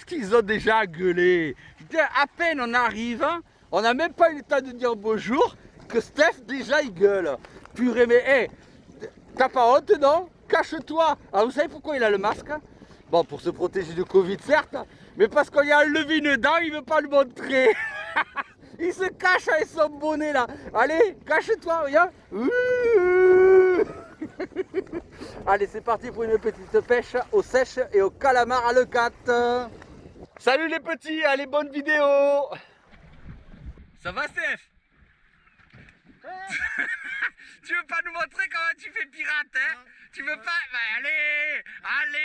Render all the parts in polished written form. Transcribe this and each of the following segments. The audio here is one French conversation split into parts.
qu'ils ont déjà gueulé. À peine on arrive, on n'a même pas eu le temps de dire bonjour, que Steph déjà il gueule. Purée, mais hey, t'as pas honte, non? Cache-toi. Alors vous savez pourquoi il a le masque? Bon, pour se protéger du Covid, certes, mais parce qu'on lui a enlevé une dent, il veut pas le montrer. Il se cache avec son bonnet là. Allez, cache-toi, regarde. Allez, c'est parti pour une petite pêche au sèche et au calamar à l'eucate. Salut les petits, allez, bonne vidéo. Ça va, Steph? Tu veux pas nous montrer comment tu fais pirate, hein? Non, tu veux pas? Bah allez,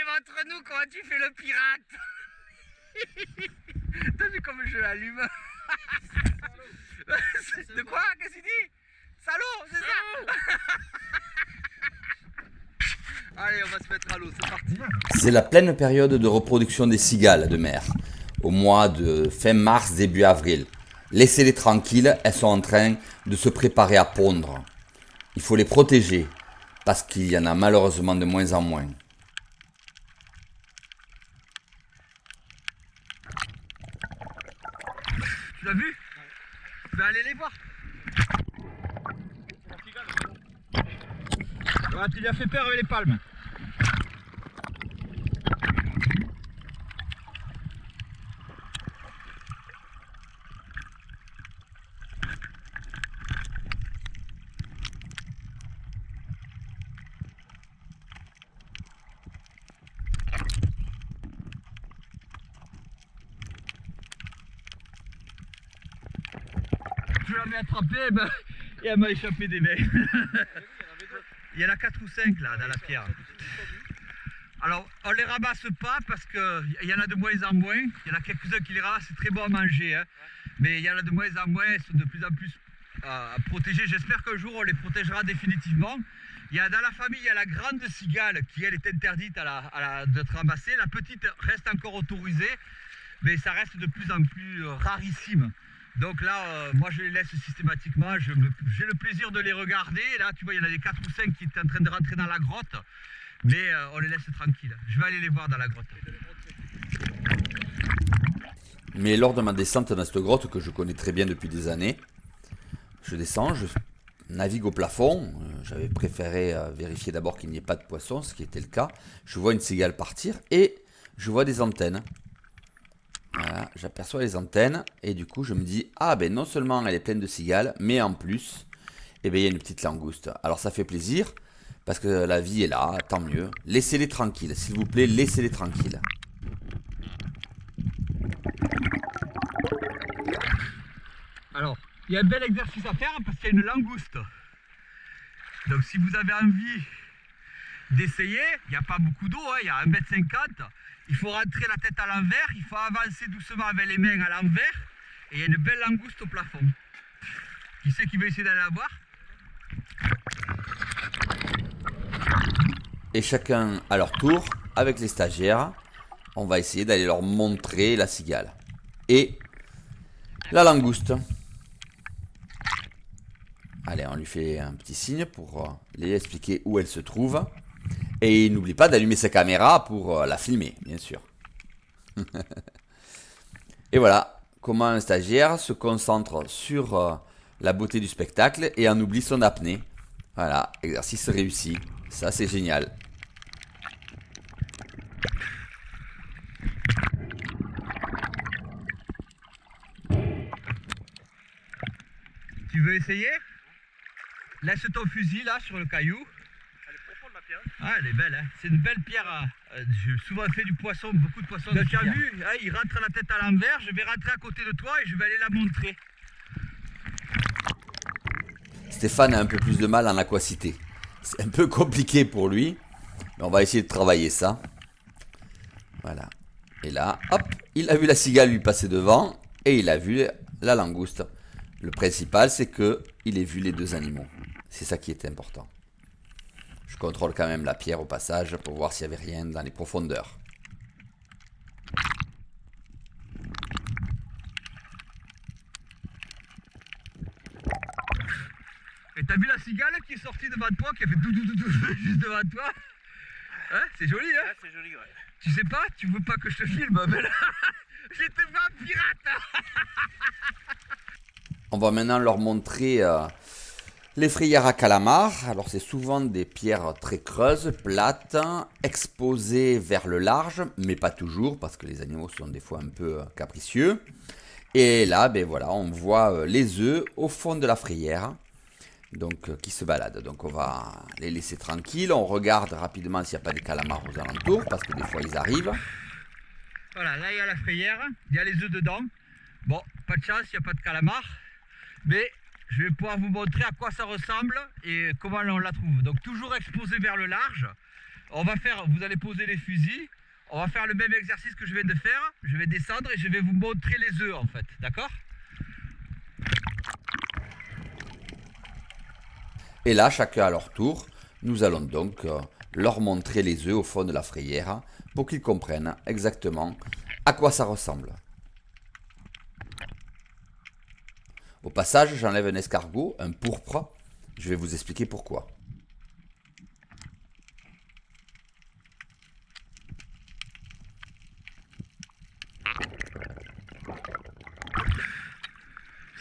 montre-nous comment tu fais le pirate. T'as vu comme je l'allume? De quoi? Qu'est-ce qu'il dit? Salaud, c'est ça? Allez, on va se mettre à l'eau, c'est parti. C'est la pleine période de reproduction des cigales de mer, au mois de fin mars, début avril. Laissez-les tranquilles, elles sont en train de se préparer à pondre. Il faut les protéger, parce qu'il y en a malheureusement de moins en moins. Tu l'as vu? Je vais aller les voir. Ah, tu lui as fait peur avec les palmes. Je l'avais attrapé et elle m'a échappé des mains. Il y en a 4 ou 5 là dans la pierre. Alors on les ramasse pas parce qu'il y en a de moins en moins. Il y en a quelques-uns qui les ramassent, c'est très bon à manger. Hein. Mais il y en a de moins en moins, elles sont de plus en plus protégées. J'espère qu'un jour on les protégera définitivement. Dans la famille, il y a la grande cigale qui elle est interdite d'être ramassée. La petite reste encore autorisée, mais ça reste de plus en plus rarissime. Donc là, moi je les laisse systématiquement, j'ai le plaisir de les regarder. Là, tu vois, il y en a des 4 ou 5 qui étaient en train de rentrer dans la grotte, mais on les laisse tranquilles. Je vais aller les voir dans la grotte. Mais lors de ma descente dans cette grotte que je connais très bien depuis des années, je descends, je navigue au plafond. J'avais préféré vérifier d'abord qu'il n'y ait pas de poisson, ce qui était le cas. Je vois une cigale partir et je vois des antennes. Voilà, j'aperçois les antennes et du coup je me dis, ah ben non seulement elle est pleine de cigales, mais en plus, eh ben, il y a une petite langouste. Alors ça fait plaisir, parce que la vie est là, tant mieux. Laissez-les tranquilles, s'il vous plaît, laissez-les tranquilles. Alors, il y a un bel exercice à faire parce qu'il y a une langouste. Donc si vous avez envie d'essayer, il n'y a pas beaucoup d'eau, hein, il y a 1,50 m. Il faut rentrer la tête à l'envers, il faut avancer doucement avec les mains à l'envers. Et il y a une belle langouste au plafond. Qui c'est qui veut essayer d'aller la voir? Et chacun à leur tour, avec les stagiaires, on va essayer d'aller leur montrer la cigale. Et la langouste. Allez, on lui fait un petit signe pour lui expliquer où elle se trouve. Et n'oublie pas d'allumer sa caméra pour la filmer, bien sûr. Et voilà, comment un stagiaire se concentre sur la beauté du spectacle et en oublie son apnée. Voilà, exercice réussi. Ça, c'est génial. Tu veux essayer? Laisse ton fusil là sur le caillou. Elle est profonde la pierre. Ah, elle est belle, hein. C'est une belle pierre. J'ai souvent fait du poisson, beaucoup de poissons. Tu as vu, hein, il rentre la tête à l'envers. Je vais rentrer à côté de toi et je vais aller la montrer. Stéphane a un peu plus de mal en aquacité. C'est un peu compliqué pour lui. Mais on va essayer de travailler ça. Voilà. Et là, hop, il a vu la cigale lui passer devant. Et il a vu la langouste. Le principal, c'est qu'il ait vu les deux animaux. C'est ça qui est important. Je contrôle quand même la pierre au passage pour voir s'il n'y avait rien dans les profondeurs. Et t'as vu la cigale qui est sortie devant toi, qui a fait doudou juste devant toi? Hein, c'est joli, hein? Ouais, c'est joli, ouais. Tu sais pas? Tu veux pas que je te filme? Mais là, j'étais pas un pirate. On va maintenant leur montrer les frayères à calamar. Alors c'est souvent des pierres très creuses, plates, exposées vers le large, mais pas toujours parce que les animaux sont des fois un peu capricieux. Et là, ben voilà, on voit les œufs au fond de la frayère, donc qui se baladent. Donc on va les laisser tranquilles. On regarde rapidement s'il n'y a pas des calamars aux alentours parce que des fois ils arrivent. Voilà, là il y a la frayère, il y a les œufs dedans. Bon, pas de chance, il n'y a pas de calamar. Mais je vais pouvoir vous montrer à quoi ça ressemble et comment on la trouve. Donc toujours exposé vers le large. Vous allez poser les fusils. On va faire le même exercice que je viens de faire. Je vais descendre et je vais vous montrer les œufs en fait. D'accord? Et là, chacun à leur tour, nous allons donc leur montrer les œufs au fond de la frayère pour qu'ils comprennent exactement à quoi ça ressemble. Au passage, j'enlève un escargot, un pourpre. Je vais vous expliquer pourquoi.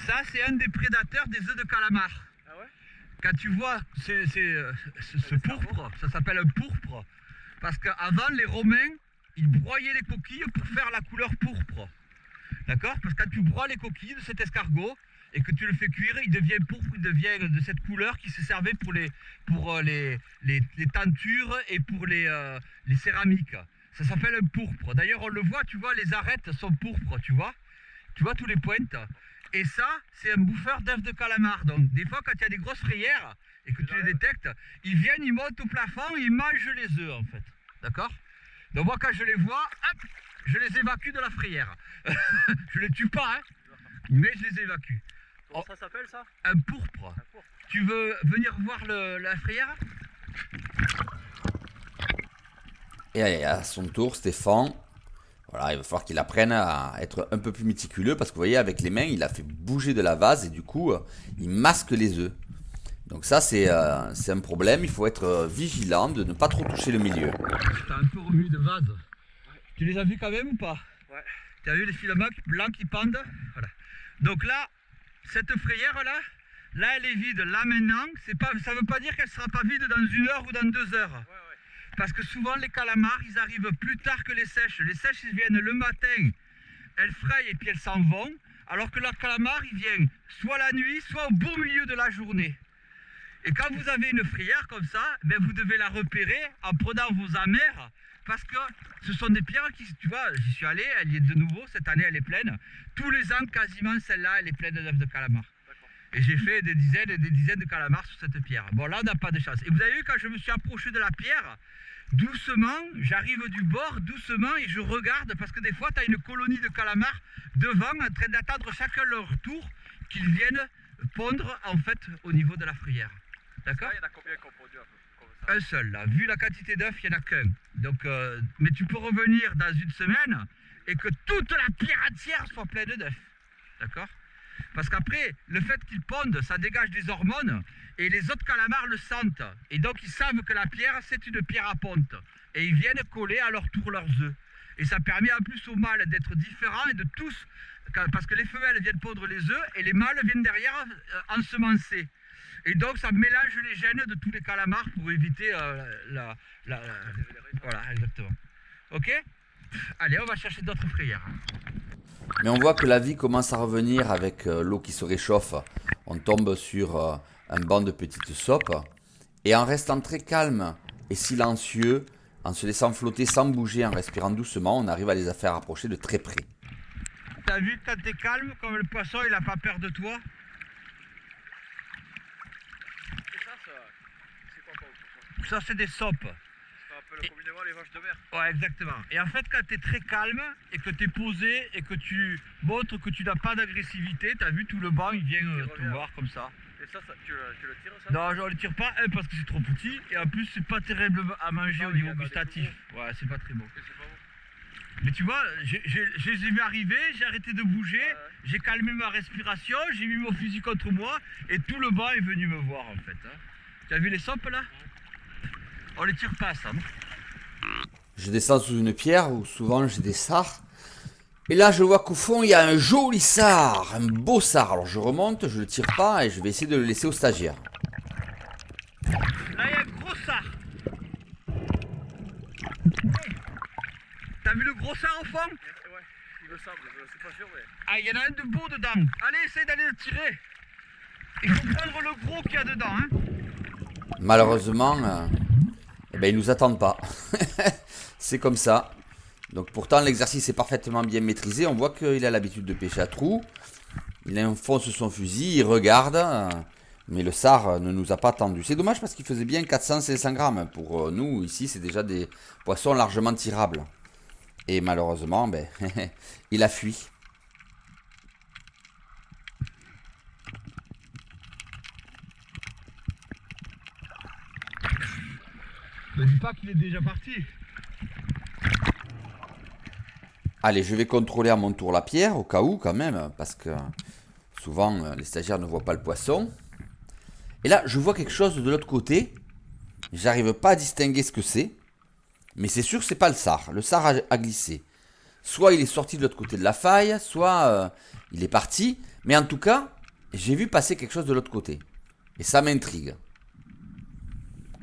Ça, c'est un des prédateurs des œufs de calamar. Ah ouais? Quand tu vois ce pourpre, ça s'appelle un pourpre, parce qu'avant, les Romains, ils broyaient les coquilles pour faire la couleur pourpre. D'accord? Parce que quand tu broies les coquilles de cet escargot et que tu le fais cuire, il devient pourpre, il devient de cette couleur qui se servait pour les tentures et pour les céramiques. Ça s'appelle un pourpre. D'ailleurs, on le voit, tu vois, les arêtes sont pourpres, tu vois? Tu vois tous les pointes? Et ça, c'est un bouffeur d'œufs de calamar. Donc, des fois, quand il y a des grosses frayères et que tu les détectes, ils viennent, ils montent au plafond et ils mangent les œufs, en fait. D'accord? Donc, moi, quand je les vois, hop, je les évacue de la frayère. Je les tue pas, hein, mais je les évacue. Comment ça s'appelle ça? Un pourpre. Un pourpre. Tu veux venir voir la frayère? Et allez, à son tour, Stéphane, voilà, il va falloir qu'il apprenne à être un peu plus méticuleux parce que vous voyez, avec les mains, il a fait bouger de la vase et du coup, il masque les œufs. Donc ça, c'est un problème. Il faut être vigilant de ne pas trop toucher le milieu. T'as un peu remué de vase. Ouais. Tu les as vus quand même ou pas? Ouais. Tu as vu les filaments blancs qui pendent? Voilà. Donc là, cette frayère là elle est vide. Là maintenant, ça ne veut pas dire qu'elle ne sera pas vide dans 1 heure ou dans 2 heures. Ouais. Parce que souvent les calamars, ils arrivent plus tard que les sèches. Les sèches, ils viennent le matin, elles frayent et puis elles s'en vont. Alors que le calamar, il vient soit la nuit, soit au beau milieu de la journée. Et quand vous avez une frayère comme ça, ben vous devez la repérer en prenant vos amers. Parce que ce sont des pierres qui, tu vois, j'y suis allé, elle y est de nouveau, cette année elle est pleine. Tous les ans, quasiment, celle-là, elle est pleine d'œufs de calamar. Et j'ai fait des dizaines et des dizaines de calamars sur cette pierre. Bon, là, on n'a pas de chance. Et vous avez vu, quand je me suis approché de la pierre, doucement, j'arrive du bord, doucement, et je regarde, parce que des fois, tu as une colonie de calamars devant, en train d'attendre chacun leur tour, qu'ils viennent pondre, en fait, au niveau de la frayère. D'accord? Il y en a combien qui ont pondu comme ça? Un seul, là. Vu la quantité d'œufs, il n'y en a qu'un. Donc, mais tu peux revenir dans 1 semaine et que toute la pierre entière soit pleine d'œufs. D'accord? Parce qu'après, le fait qu'ils pondent, ça dégage des hormones et les autres calamars le sentent. Et donc, ils savent que la pierre, c'est une pierre à ponte. Et ils viennent coller à leur tour leurs œufs. Et ça permet en plus aux mâles d'être différents et de tous, parce que les femelles viennent pondre les œufs et les mâles viennent derrière ensemencer. Et donc, ça mélange les gènes de tous les calamars pour éviter voilà, exactement. Ok? Allez, on va chercher d'autres frayères. Mais on voit que la vie commence à revenir avec l'eau qui se réchauffe. On tombe sur un banc de petites sopes. Et en restant très calme et silencieux, en se laissant flotter sans bouger, en respirant doucement, on arrive à les faire approcher de très près. T'as vu quand t'es calme, comme le poisson, il n'a pas peur de toi? Et ça, c'est quoi pour Ça, c'est des sopes. ça appelle communément les vaches de mer. Ouais, exactement. Et en fait, quand tu es très calme et que tu es posé et que tu montres que tu n'as pas d'agressivité, tu as vu tout le banc, il vient te voir comme ça. Et ça, tu le tires ça? Non, je ne le tire pas, un, parce que c'est trop petit, et en plus, c'est pas terrible à manger Ah au oui, niveau il y en a des gustatif. plus Ouais, c'est pas très bon. Et c'est pas bon. Mais tu vois, je les ai vus arriver, j'ai arrêté de bouger, Ouais. j'ai calmé ma respiration, j'ai mis mon fusil contre moi, et tout le banc est venu me voir en fait. Hein. Tu as vu les sopes là? On les tire pas ça, non? Je descends sous une pierre où souvent j'ai des sards. Et là, je vois qu'au fond, il y a un joli sard, un beau sard. Alors je remonte, je le tire pas et je vais essayer de le laisser au stagiaire. Là, il y a un gros sard. T'as vu le gros sard au fond? Ouais, il me semble, je suis pas sûr, mais. Ah, il y en a un de beau dedans. Allez, essaye d'aller le tirer. Il faut prendre le gros qu'il y a dedans, hein. Malheureusement, eh ben, ils nous attendent pas. C'est comme ça. Donc pourtant l'exercice est parfaitement bien maîtrisé. On voit qu'il a l'habitude de pêcher à trous. Il enfonce son fusil, il regarde. Mais le sard ne nous a pas attendu. C'est dommage parce qu'il faisait bien 400-500 grammes. Pour nous, ici, c'est déjà des poissons largement tirables. Et malheureusement, ben, il a fui. Ne dis pas qu'il est déjà parti. Allez, je vais contrôler à mon tour la pierre, au cas où quand même, parce que souvent les stagiaires ne voient pas le poisson. Et là, je vois quelque chose de l'autre côté. J'arrive pas à distinguer ce que c'est. Mais c'est sûr que c'est pas le sard. Le sard a glissé. Soit il est sorti de l'autre côté de la faille, soit il est parti. Mais en tout cas, j'ai vu passer quelque chose de l'autre côté. Et ça m'intrigue.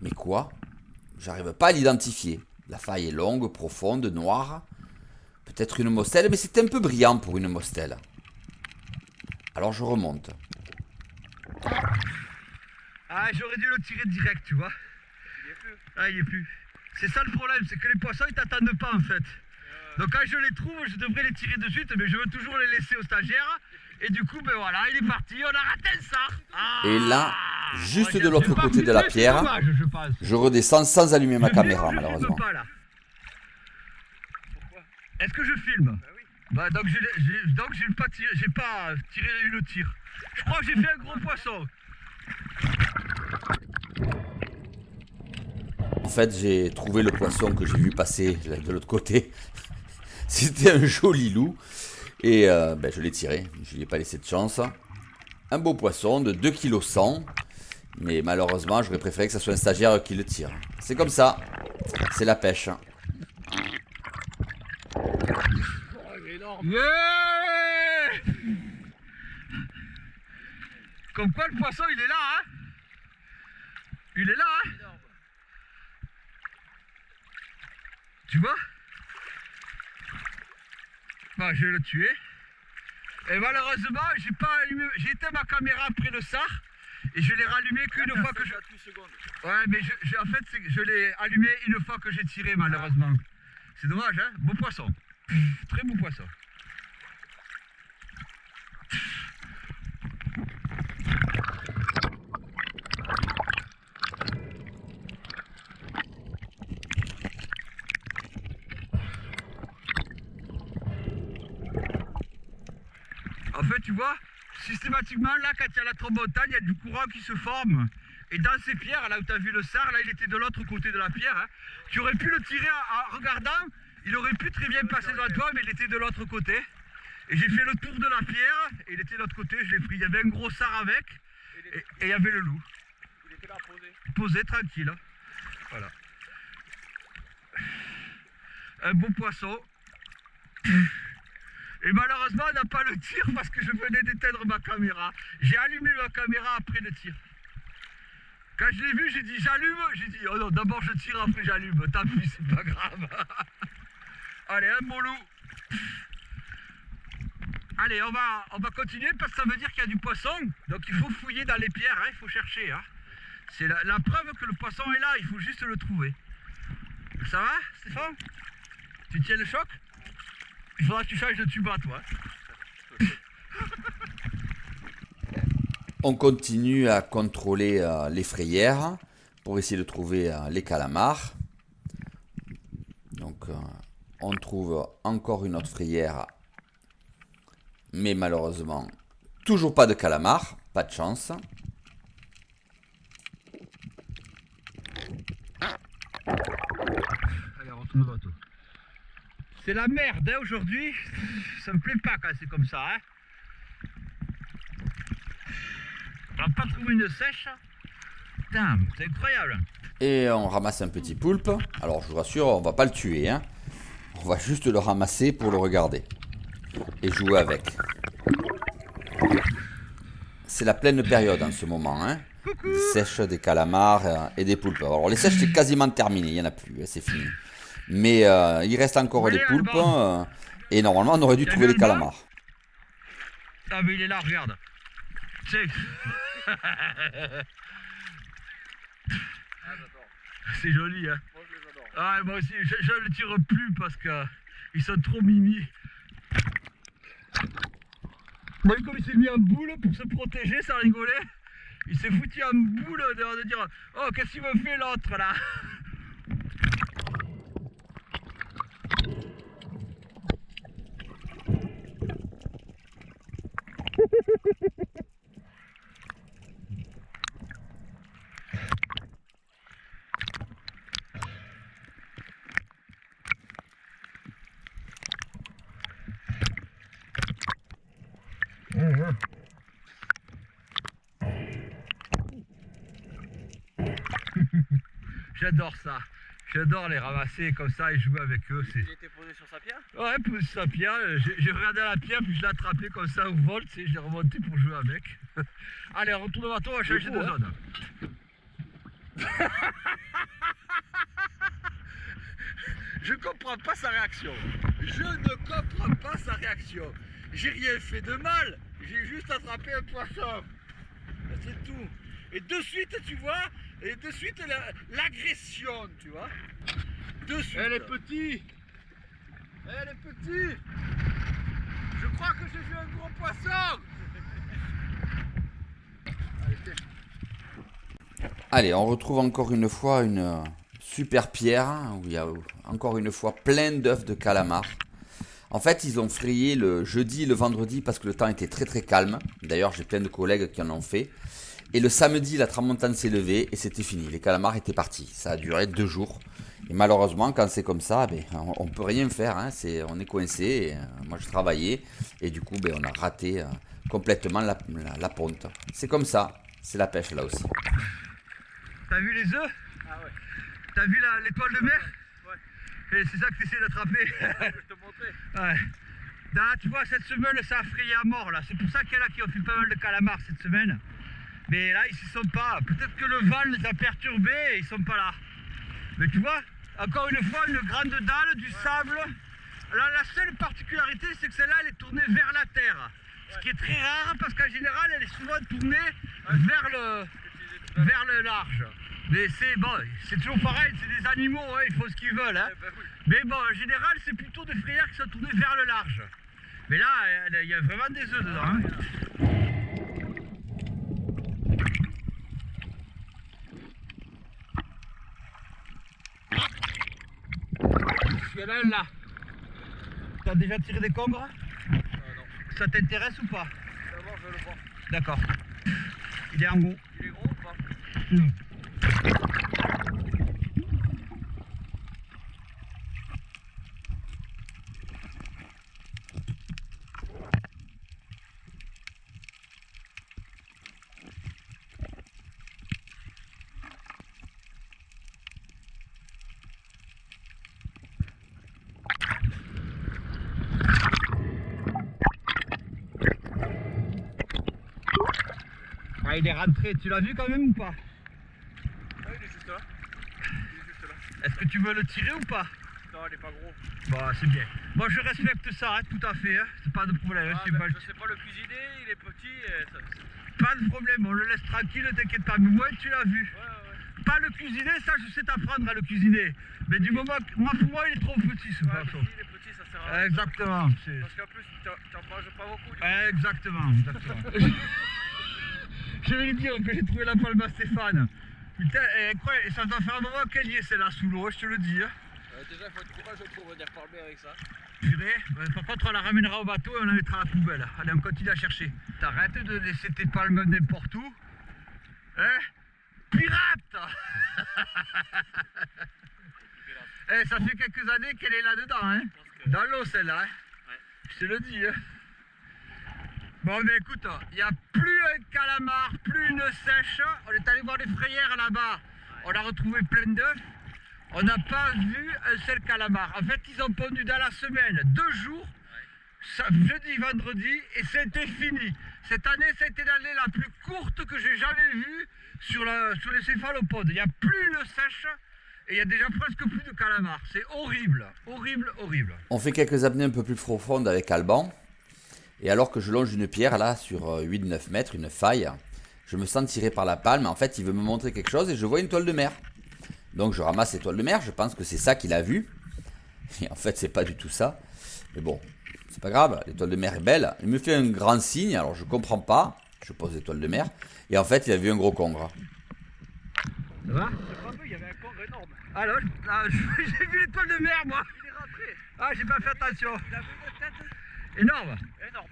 Mais quoi? J'arrive pas à l'identifier. La faille est longue, profonde, noire. Peut-être une mostelle, mais c'est un peu brillant pour une mostelle. Alors je remonte. Ah, j'aurais dû le tirer direct, tu vois. Il est plus. Ah, il est plus. C'est ça le problème, c'est que les poissons ils t'attendent pas en fait. Donc quand je les trouve, je devrais les tirer de suite, mais je veux toujours les laisser aux stagiaires. Et du coup, ben voilà, il est parti, on a raté le sard. Ah, Et là, juste j'ai de l'autre pas côté de la filmé, c'est pierre, dommage, je pense. je redescends sans allumer ma Je caméra, filme malheureusement. pas, là. Pourquoi? Est-ce que je filme? Bah oui. Bah donc j'ai pas tiré le tir. Je crois que j'ai fait un gros poisson. En fait, j'ai trouvé le poisson que j'ai vu passer de l'autre côté. C'était un joli loup. Et ben, je l'ai tiré. Je lui ai pas laissé de chance. Un beau poisson de 2,1 kg. Mais malheureusement, j'aurais préféré que ce soit un stagiaire qui le tire. C'est comme ça. C'est la pêche. Oh, il est énorme. Yeah. Comme quoi le poisson il est là, hein. Il est là, hein. Énorme. Tu vois? Bah, je vais le tuer. Et malheureusement, j'ai pas allumé, j'ai éteint ma caméra après le sard et je l'ai rallumé qu'une fois que je. 58 secondes. Ouais, mais en fait, je l'ai allumé une fois que j'ai tiré, malheureusement. C'est dommage, hein? Beau poisson. Très beau poisson. En fait, tu vois, systématiquement, là, quand il y a la trombe-montagne, il y a du courant qui se forme. Et dans ces pierres, là où tu as vu le sard, là, il était de l'autre côté de la pierre. Hein. Tu aurais pu le tirer en regardant, il aurait pu très bien passer devant toi, mais il était de l'autre côté. Et j'ai fait le tour de la pierre, et il était de l'autre côté, je l'ai pris. Il y avait un gros sard avec, et il y avait le loup. Il était là posé. Posé, tranquille. Hein. Voilà. Un beau poisson. Et malheureusement, on n'a pas le tir parce que je venais d'éteindre ma caméra. J'ai allumé ma caméra après le tir. Quand je l'ai vu, j'ai dit j'allume. J'ai dit oh non, d'abord je tire, après j'allume. Tant pis, c'est pas grave. Allez, un bon loup. Allez, on va continuer parce que ça veut dire qu'il y a du poisson. Donc il faut fouiller dans les pierres, hein, il faut chercher. Hein. C'est la preuve que le poisson est là, il faut juste le trouver. Ça va, Stéphane? Tu tiens le choc? Il faudra que tu changes de tuba, toi. On continue à contrôler les frayères pour essayer de trouver les calamars. Donc on trouve encore une autre frayère, mais malheureusement toujours pas de calamars, pas de chance. Allez, on retrouve le bateau. C'est la merde hein, aujourd'hui, ça me plaît pas quand c'est comme ça. Hein. On va pas trouver une sèche. Putain, c'est incroyable. Et on ramasse un petit poulpe. Alors je vous rassure, on va pas le tuer, hein. On va juste le ramasser pour le regarder et jouer avec. C'est la pleine période en ce moment, hein. Des sèches, des calamars et des poulpes. Alors les sèches c'est quasiment terminé, il n'y en a plus, c'est fini. Mais il reste encore les poulpes et normalement on aurait dû trouver les calamars. Ah mais il est là, regarde. C'est c'est joli, hein. Moi je les adore. Ah, moi aussi, je ne le tire plus parce que ils sont trop mimi. Vous voyez comme il s'est mis en boule pour se protéger, ça rigolait. Il s'est foutu en boule de dire oh qu'est-ce qu'il me fait l'autre là. J'adore ça. J'adore les ramasser comme ça et jouer avec eux. Il était posé sur sa pierre? Ouais, posé sur sa pierre. J'ai regardé la pierre puis je l'ai attrapé comme ça au vol. Tu sais, je l'ai remonté pour jouer avec. Allez, retourne au bateau, on va changer de zone. Je comprends pas sa réaction. Je ne comprends pas sa réaction. J'ai rien fait de mal. J'ai juste attrapé un poisson. C'est tout. Et de suite, tu vois, et de suite l'agression, tu vois. De suite. Elle est petite. Elle est petite. Je crois que j'ai vu un gros poisson. Allez, on retrouve encore une fois une super pierre où il y a encore une fois plein d'œufs de calamars. En fait, ils ont frayé le jeudi et le vendredi parce que le temps était très très calme. D'ailleurs, j'ai plein de collègues qui en ont fait. Et le samedi, la tramontane s'est levée et c'était fini. Les calamars étaient partis. Ça a duré 2 jours. Et malheureusement, quand c'est comme ça, ben, on ne peut rien faire. Hein. On est coincé. Et, moi, je travaillais. Et du coup, ben, on a raté complètement la ponte. C'est comme ça. C'est la pêche là aussi. T'as vu les œufs? Ah ouais. T'as vu l'étoile de mer? Ouais. Et c'est ça que tu essaies d'attraper. Je te montrais. Ouais. Là, tu vois, cette semaine, ça a frayé à mort. Là. C'est pour ça qu'il y en a qui ont fait pas mal de calamars cette semaine. Mais là, ils ne sont pas. Peut-être que le vent les a perturbés et ils sont pas là. Mais tu vois, encore une fois, une grande dalle, du sable. Alors, la seule particularité, c'est que celle-là, elle est tournée vers la terre. Ce qui est très rare parce qu'en général, elle est souvent tournée vers le large. Mais c'est bon, c'est toujours pareil, c'est des animaux, hein, ils font ce qu'ils veulent. Hein. Mais bon, en général, c'est plutôt des frayères qui sont tournées vers le large. Mais là, il y a vraiment des œufs dedans. Hein. Il y en a un là. T'as déjà tiré des congres? Non. Ça t'intéresse ou pas? D'abord, je vais le voir. D'accord. Il est en gros. Il est gros ou pas? Ah, il est rentré, tu l'as vu quand même ou pas? Ah, il est juste là. Il est juste là. Est-ce que tu veux le tirer ou pas? Non, il est pas gros. Bon, c'est bien. Moi, je respecte ça, hein, tout à fait. Hein. C'est pas de problème. Ah, c'est ben, pas... je sais pas le cuisiner, il est petit. Et pas de problème, on le laisse tranquille, t'inquiète pas. Mais moi, tu l'as vu. Ouais. Pas le cuisiner, ça, je sais t'apprendre à le cuisiner. Mais du moment que moi, pour moi, il est trop petit, ce Ouais, poisson. mais si il est petit, ça sert à rien. Exactement. Parce qu'en plus, t'en manges pas beaucoup. Du coup. Exactement. Je vais lui dire que j'ai trouvé la palme à Stéphane. Putain, incroyable. Et ça doit faire un moment qu'elle y est celle-là sous l'eau, je te le dis. Hein. Déjà, il faut être courageux pour venir palmer avec ça. Purée, par contre on la ramènera au bateau et on la mettra à la poubelle. Allez, on continue à chercher. T'arrêtes de laisser tes palmes n'importe où. Hein? Pirate. Ça fait quelques années qu'elle est là-dedans, hein? Dans l'eau celle-là. Hein? Ouais. Je te le dis. Hein? Bon, mais écoute, il n'y a plus un calamar, plus une sèche. On est allé voir les frayères là-bas. On a retrouvé plein d'œufs. On n'a pas vu un seul calamar. En fait, ils ont pondu dans la semaine 2 jours, jeudi, vendredi, et c'était fini. Cette année, c'était l'année la plus courte que j'ai jamais vue sur les céphalopodes. Il n'y a plus une sèche et il y a déjà presque plus de calamars. C'est horrible, horrible, horrible. On fait quelques apnées un peu plus profondes avec Alban. Et alors que je longe une pierre là sur 8-9 mètres, une faille, je me sens tiré par la palme. En fait, il veut me montrer quelque chose et je vois une toile de mer. Donc je ramasse l'étoile de mer, je pense que c'est ça qu'il a vu. Et en fait, c'est pas du tout ça. Mais bon, c'est pas grave, l'étoile de mer est belle. Il me fait un grand signe, alors je comprends pas. Je pose l'étoile de mer. Et en fait, il a vu un gros congre. Ça va? Il y avait un congre énorme. Alors, j'ai vu l'étoile de mer, moi. Il est rentré. Ah, j'ai pas fait attention. Il avait une tête Énorme. énorme.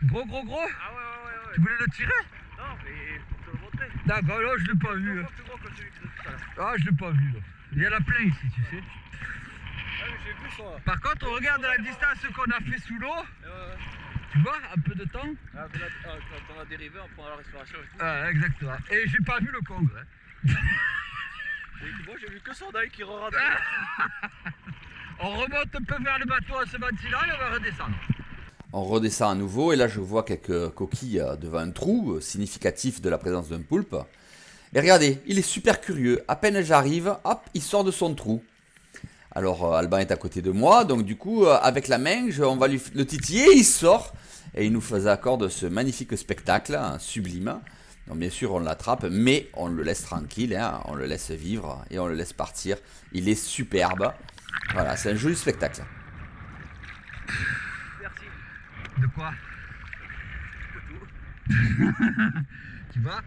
Gros, gros, gros. Ah ouais. Tu voulais le tirer? Non, mais pour te le montrer. D'accord, là, je l'ai pas vu. Encore plus gros que celui de tout à l'heure. Ah, je l'ai pas vu, là. Il y en a plein ici, tu sais. Ah, mais j'ai vu ça. Par contre, on regarde la distance qu'on a fait sous l'eau. Ouais. Tu vois, un peu de temps. Ah, quand on a dérivé, on prend la respiration et tout. Ah, exactement. Et j'ai pas vu le congre. Hein. Et moi, j'ai vu que son œil qui re-rentrait. On remonte un peu vers le bateau en se ventilant et on va redescendre. On redescend à nouveau et là je vois quelques coquilles devant un trou, significatif de la présence d'un poulpe. Et regardez, il est super curieux. À peine j'arrive, hop, il sort de son trou. Alors Alban est à côté de moi, donc du coup, avec la main, on va le titiller, il sort. Et il nous accorde ce magnifique spectacle, hein, sublime. Donc bien sûr, on l'attrape, mais on le laisse tranquille, hein, on le laisse vivre et on le laisse partir. Il est superbe. Voilà, c'est un joli spectacle. Merci. De quoi? Tu vois?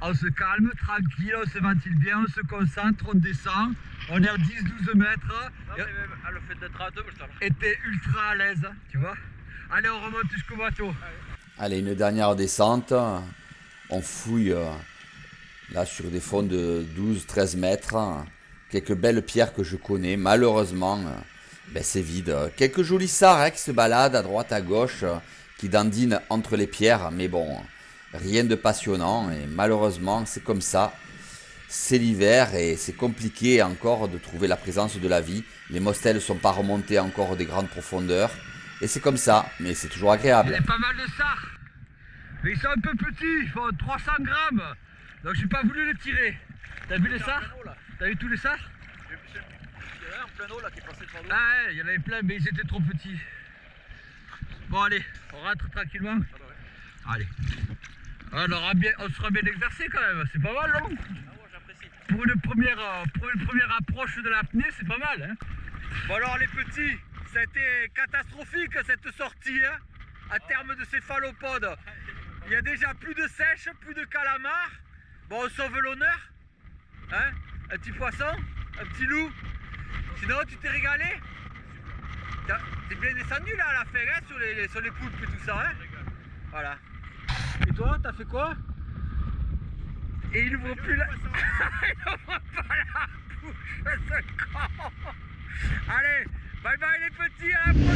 On se calme, tranquille, on se ventile bien, on se concentre, on descend. On est à 10-12 mètres. Non, mais même le fait d'être à deux, je t'en Et t'es ultra à l'aise, tu vois? Allez, on remonte jusqu'au bateau. Allez, une dernière descente. On fouille là sur des fonds de 12-13 mètres. Quelques belles pierres que je connais. Malheureusement, c'est vide. Quelques jolis sards qui se baladent à droite à gauche, qui dandinent entre les pierres. Mais bon, rien de passionnant. Et malheureusement, c'est comme ça. C'est l'hiver et c'est compliqué encore de trouver la présence de la vie. Les mostelles ne sont pas remontées encore des grandes profondeurs. Et c'est comme ça, mais c'est toujours agréable. Il y a pas mal de sards. Mais ils sont un peu petits, ils font 300 grammes. Donc j'ai pas voulu les tirer. T'as vu les sards? T'as vu tous les sards? Il y en a un en plein eau là qui est passé devant nous. Ah ouais, il y en avait plein, mais ils étaient trop petits. Bon allez, on rentre tranquillement. Allez. On sera bien exercé quand même, c'est pas mal non? Ah ouais, j'apprécie. Pour une première approche de l'apnée, c'est pas mal. Hein. Bon alors les petits, ça a été catastrophique cette sortie, hein, à terme de céphalopodes. Il y a déjà plus de sèche, plus de calamars. Bon, on sauve l'honneur. Hein, un petit poisson, un petit loup. Sinon, tu t'es régalé? T'es bien descendu là à la fin, hein, sur les poulpes et tout ça. Hein. Voilà. Et toi, t'as fait quoi? Et il ouvre plus la... il ouvre pas la bouche, ce con. Allez, bye bye les petits, à la prochaine.